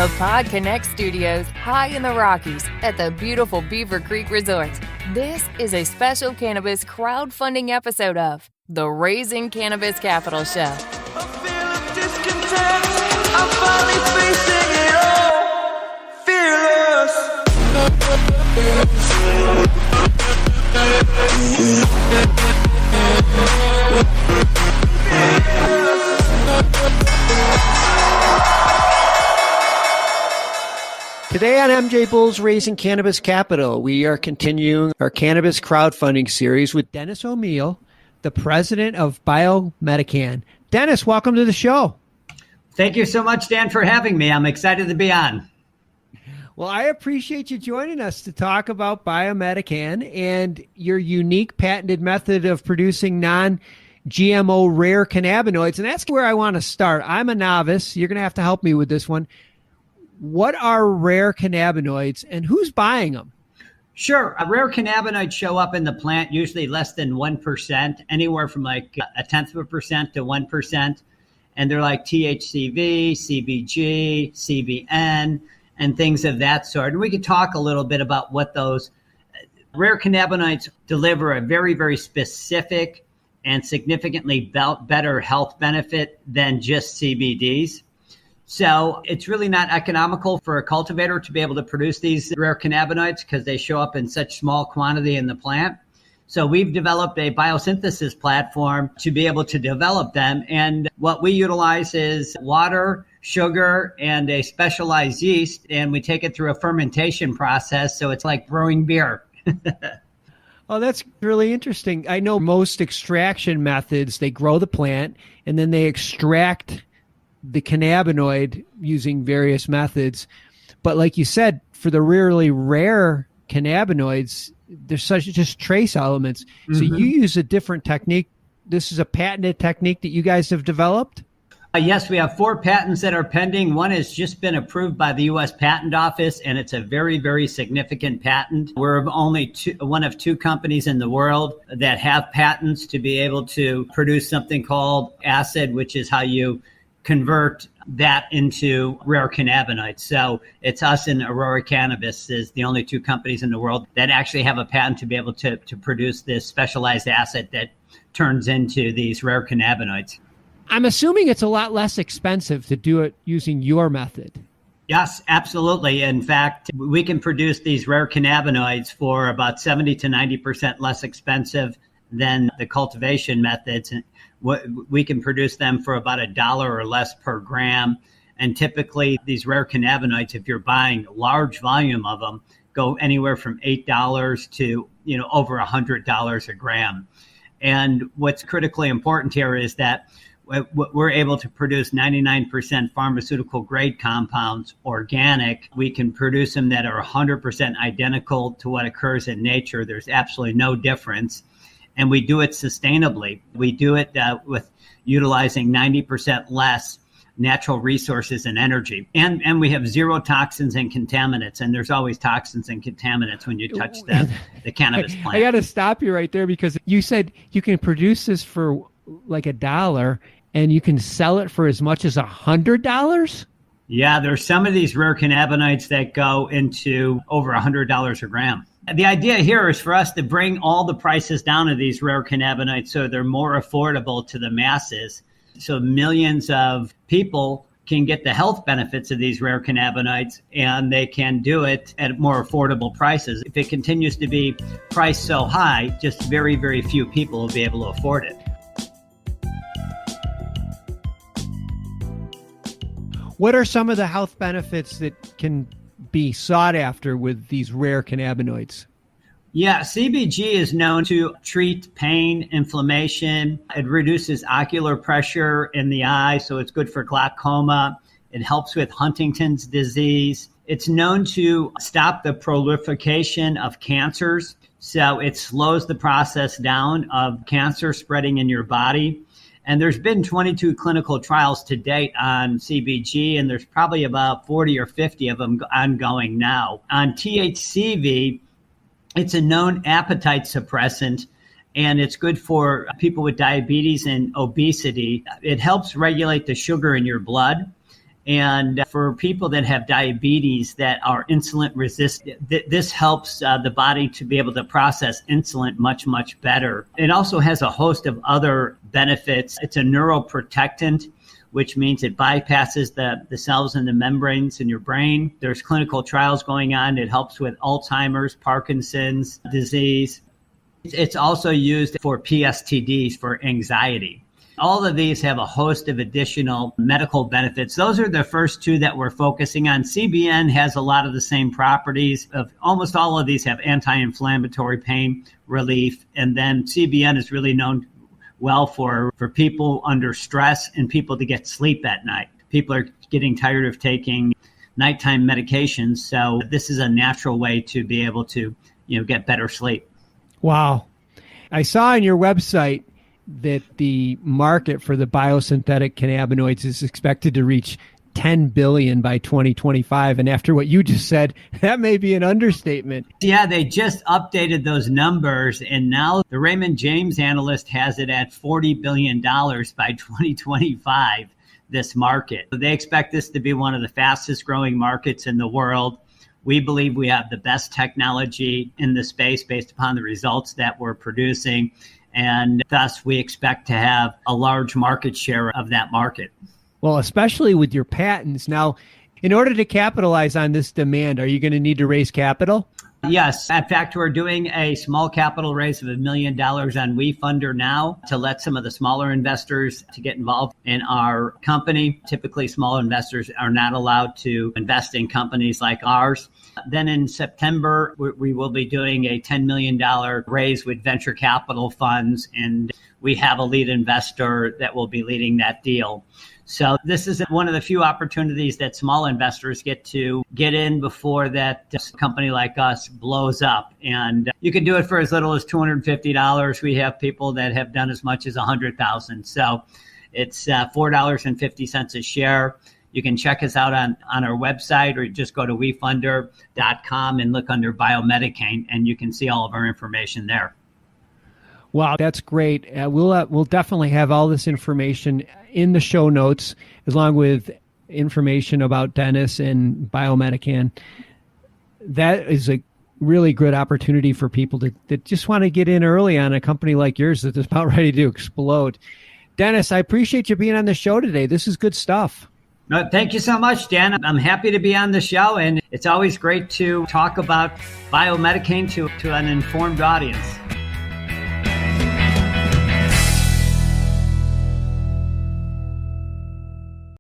The PodCONX studios high in the Rockies at the beautiful Beaver Creek Resort. This is a special cannabis crowdfunding episode of the Raising Cannabis Capital Show. A feel of discontent, I'm finally facing it all, fearless. Today on MJ Bull's Raising Cannabis Capital, we are continuing our cannabis crowdfunding series with Dennis-Oneill, the president of Biomedican. Dennis, welcome to the show. Thank you so much, Dan, for having me. I'm excited to be on. Well, I appreciate you joining us to talk about Biomedican and your unique patented method of producing non-GMO rare cannabinoids. And that's where I want to start. I'm a novice. You're going to have to help me with this one. What are rare cannabinoids and who's buying them? Sure. Rare cannabinoids show up in the plant, usually less than 1%, anywhere from like 0.1% to 1%. And they're like THCV, CBG, CBN, and things of that sort. And we could talk a little bit about what those rare cannabinoids deliver a very, very specific and significantly better health benefit than just CBDs. So it's really not economical for a cultivator to be able to produce these rare cannabinoids because they show up in such small quantity in the plant. So we've developed a biosynthesis platform to be able to develop them. And what we utilize is water, sugar, and a specialized yeast. And we take it through a fermentation process. So it's like brewing beer. Oh, that's really interesting. I know most extraction methods, they grow the plant and then they extract the cannabinoid using various methods. But like you said, for the really rare cannabinoids, there's such just trace elements. Mm-hmm. So you use a different technique. This is a patented technique that you guys have developed? Yes, we have 4 patents that are pending. One has just been approved by the U.S. Patent Office, and it's a very, very significant patent. We're only one of 2 companies in the world that have patents to be able to produce something called acid, which is how you convert that into rare cannabinoids. So it's us and Aurora Cannabis is the only 2 companies in the world that actually have a patent to be able to produce this specialized acid that turns into these rare cannabinoids. I'm assuming it's a lot less expensive to do it using your method. Yes, absolutely. In fact, we can produce these rare cannabinoids for about 70 to 90% less expensive than the cultivation methods. We can produce them for about $1 or less per gram. And typically these rare cannabinoids, if you're buying a large volume of them, go anywhere from $8 to, over $100 a gram. And what's critically important here is that we're able to produce 99% pharmaceutical grade compounds, organic. We can produce them that are 100% identical to what occurs in nature. There's absolutely no difference. And we do it sustainably. We do it with utilizing 90% less natural resources and energy. And we have 0 toxins and contaminants. And there's always toxins and contaminants when you touch the cannabis plant. I got to stop you right there because you said you can produce this for like $1 and you can sell it for as much as $100? Yeah, there's some of these rare cannabinoids that go into over $100 a gram. The idea here is for us to bring all the prices down of these rare cannabinoids so they're more affordable to the masses. So millions of people can get the health benefits of these rare cannabinoids and they can do it at more affordable prices. If it continues to be priced so high, just very, very few people will be able to afford it. What are some of the health benefits that can be sought after with these rare cannabinoids? Yeah, CBG is known to treat pain, inflammation. It reduces ocular pressure in the eye, so it's good for glaucoma. It helps with Huntington's disease. It's known to stop the proliferation of cancers, so it slows the process down of cancer spreading in your body. And there's been 22 clinical trials to date on CBG, and there's probably about 40 or 50 of them ongoing now. On THCV, it's a known appetite suppressant, and it's good for people with diabetes and obesity. It helps regulate the sugar in your blood, And for people that have diabetes that are insulin resistant, this helps the body to be able to process insulin much, much better. It also has a host of other benefits. It's a neuroprotectant, which means it bypasses the cells and the membranes in your brain. There's clinical trials going on. It helps with Alzheimer's, Parkinson's disease. It's also used for PSTDs, for anxiety. All of these have a host of additional medical benefits. Those are the first two that we're focusing on. CBN has a lot of the same properties. Almost all of these have anti-inflammatory, pain relief. And then CBN is really known well for people under stress and people to get sleep at night. People are getting tired of taking nighttime medications. So this is a natural way to be able to, get better sleep. Wow. I saw on your website that the market for the biosynthetic cannabinoids is expected to reach 10 billion by 2025. And after what you just said, that may be an understatement. Yeah, they just updated those numbers. And now the Raymond James analyst has it at $40 billion by 2025, this market. They expect this to be one of the fastest growing markets in the world. We believe we have the best technology in the space based upon the results that we're producing. And thus, we expect to have a large market share of that market. Well, especially with your patents. Now, in order to capitalize on this demand, are you going to need to raise capital? Yes. In fact, we're doing a small capital raise of $1 million on WeFunder now to let some of the smaller investors to get involved in our company. Typically, small investors are not allowed to invest in companies like ours. Then in September, we will be doing a $10 million raise with venture capital funds, and we have a lead investor that will be leading that deal. So this is one of the few opportunities that small investors get to get in before that company like us blows up. And you can do it for as little as $250. We have people that have done as much as $100,000. So it's $4.50 a share. You can check us out on our website, or just go to WeFunder.com and look under Biomedican, and you can see all of our information there. Wow, that's great. We'll definitely have all this information in the show notes, along with information about Dennis and Biomedican. That is a really good opportunity for people that just want to get in early on a company like yours that is about ready to explode. Dennis, I appreciate you being on the show today. This is good stuff. Thank you so much, Dan. I'm happy to be on the show, and it's always great to talk about Biomedican to an informed audience.